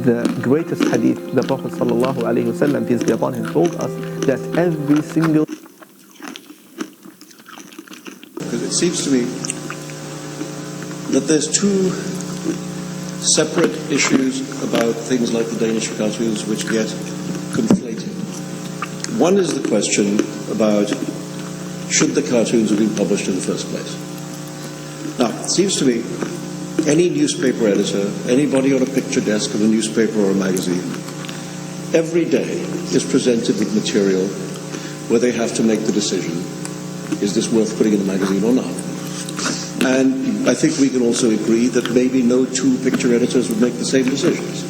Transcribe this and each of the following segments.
the greatest hadith, the Prophet ﷺ, peace be upon him, told us that every single... Because it seems to me that there's two separate issues about things like the Danish cartoons which get conflated. One is the question about should the cartoons have been published in the first place. Now, it seems to me any newspaper editor, anybody on a picture desk of a newspaper or a magazine, every day is presented with material where they have to make the decision, is this worth putting in the magazine or not? And I think we can also agree that maybe no two picture editors would make the same decisions.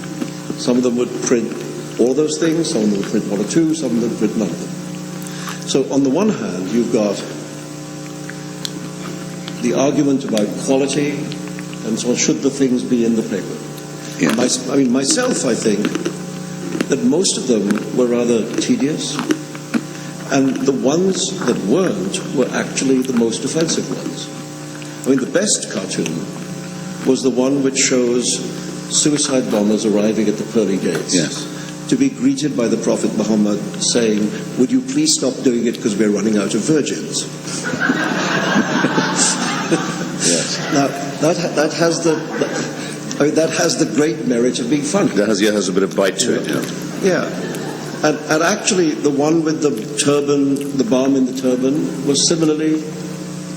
Some of them would print all those things, some of them would print one or two, some of them would print none of them. So on the one hand, you've got the argument about quality, and so should the things be in the paper. Yeah. Myself, I think that most of them were rather tedious, and the ones that weren't were actually the most offensive ones. I mean, the best cartoon was the one which shows suicide bombers arriving at the pearly gates. Yes. To be greeted by the Prophet Muhammad saying, "Would you please stop doing it because we're running out of virgins?" Yes. Now that has the great merit of being funny. That has a bit of bite to it. Yeah. And actually, the one with the turban, the bomb in the turban, was similarly,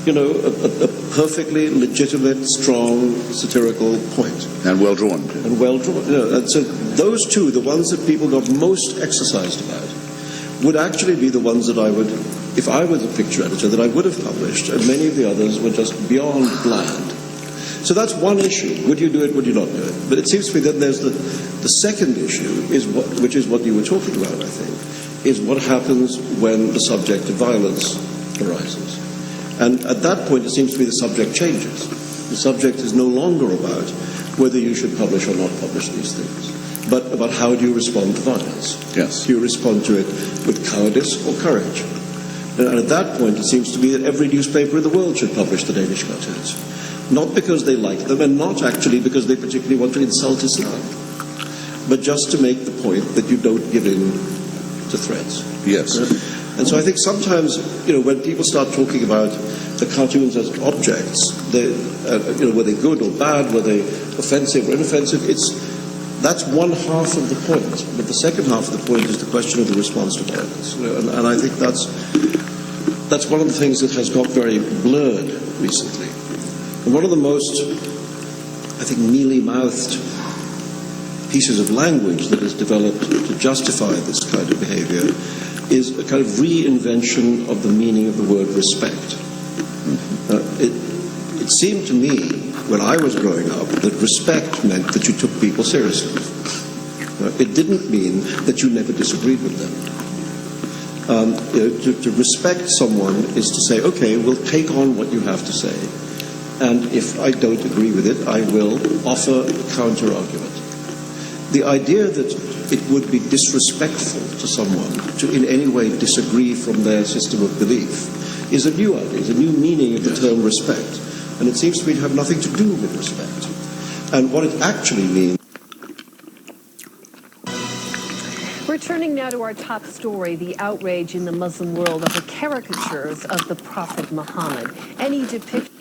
a perfectly legitimate, strong, satirical point. And well drawn. And well drawn. And so those two, the ones that people got most exercised about, would actually be the ones that I would, if I were the picture editor, that I would have published, and many of the others were just beyond bland. So that's one issue. Would you do it, would you not do it? But it seems to me that there's the second issue, which is what you were talking about, I think, is what happens when the subject of violence arises. And at that point, it seems to me the subject changes. The subject is no longer about whether you should publish or not publish these things, but about how do you respond to violence. Yes. Do you respond to it with cowardice or courage? And at that point, it seems to me that every newspaper in the world should publish the Danish cartoons. Not because they like them, and not actually because they particularly want to insult Islam, but just to make the point that you don't give in to threats. Yes. And so I think sometimes, when people start talking about the cartoons as objects, were they good or bad, were they offensive or inoffensive, that's one half of the point. But the second half of the point is the question of the response to violence. And I think that's one of the things that has got very blurred recently. And one of the most, I think, mealy-mouthed pieces of language that is developed to justify this kind of behavior is a kind of reinvention of the meaning of the word respect. It seemed to me, when I was growing up, that respect meant that you took people seriously. It didn't mean that you never disagreed with them. To respect someone is to say, okay, we'll take on what you have to say, and if I don't agree with it, I will offer a counter-argument. The idea that it would be disrespectful to someone to in any way disagree from their system of belief is a new idea, is a new meaning of the term respect. And it seems to me to have nothing to do with respect. And what it actually means... Returning now to our top story, the outrage in the Muslim world over caricatures of the Prophet Muhammad. Any depiction...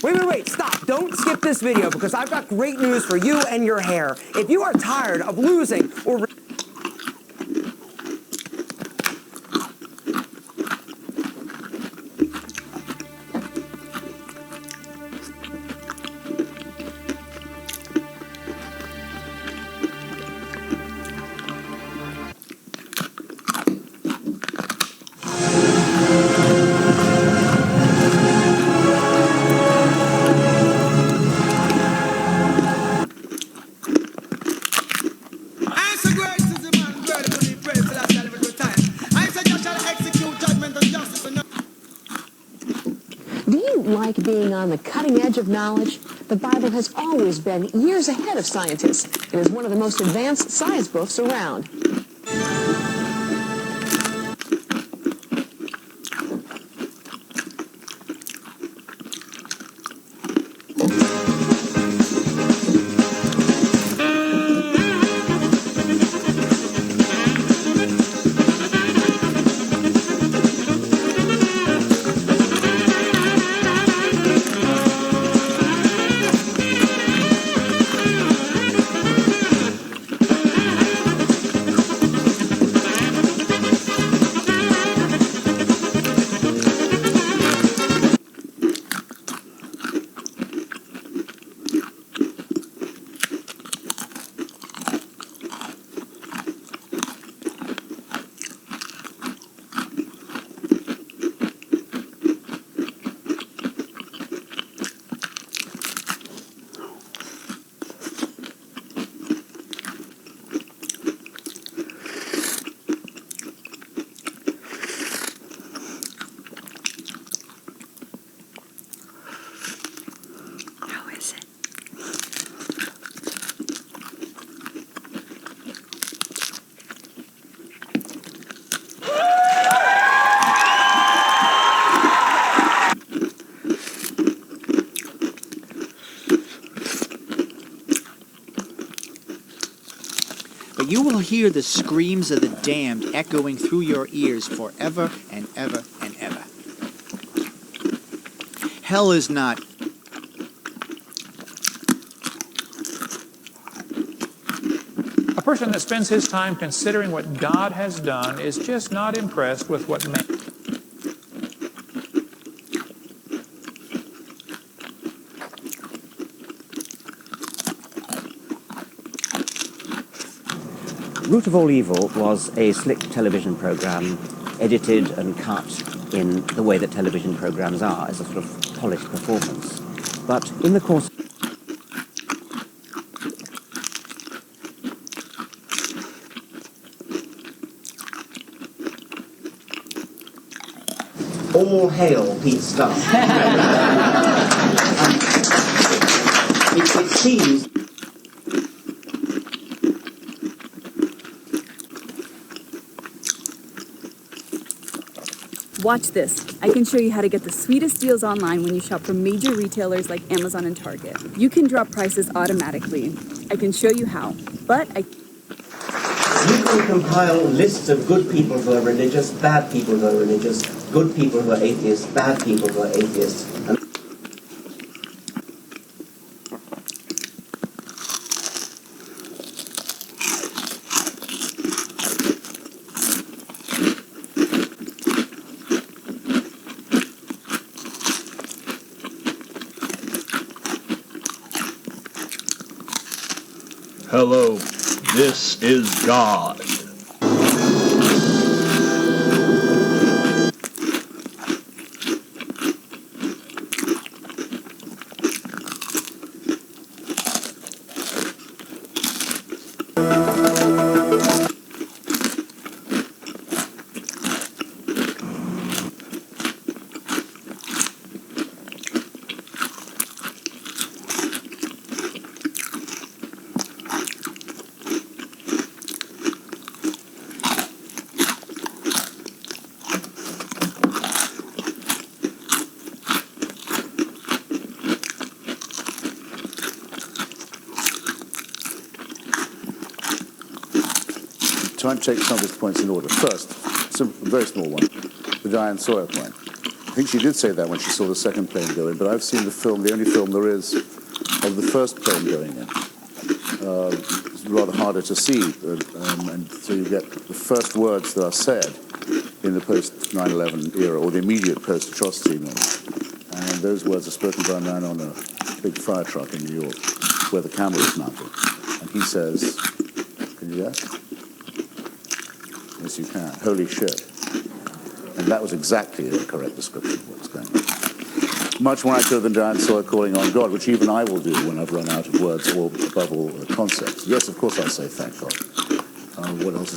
Wait, stop. Don't skip this video because I've got great news for you and your hair. If you are tired of losing or... Like being on the cutting edge of knowledge, the Bible has always been years ahead of scientists and is one of the most advanced science books around. you will hear the screams of the damned echoing through your ears forever and ever and ever. Hell is not... A person that spends his time considering what God has done is just not impressed with what man... Root of All Evil was a slick television program, edited and cut in the way that television programs are, as a sort of polished performance. But in the course... All hail Pete Starr. It seems... Watch this. I can show you how to get the sweetest deals online when you shop from major retailers like Amazon and Target. You can drop prices automatically. I can show you how, but I... You can compile lists of good people who are religious, bad people who are religious, good people who are atheists, bad people who are atheists. And hello, this is God. Try and take some of his points in order. First, a very small one, the Diane Sawyer point. I think she did say that when she saw the second plane go in, but I've seen the film, the only film there is, of the first plane going in. It's rather harder to see, and so you get the first words that are said in the post-9/11 era, or the immediate post-atrocity moment. And those words are spoken by a man on a big fire truck in New York, where the camera is mounted. And he says, can you hear that? Yes, you can. Holy shit. And that was exactly a correct description of what was going on. Much more accurate than Diane Sawyer calling on God, which even I will do when I've run out of words, or above all, concepts. Yes, of course I'll say thank God. What else is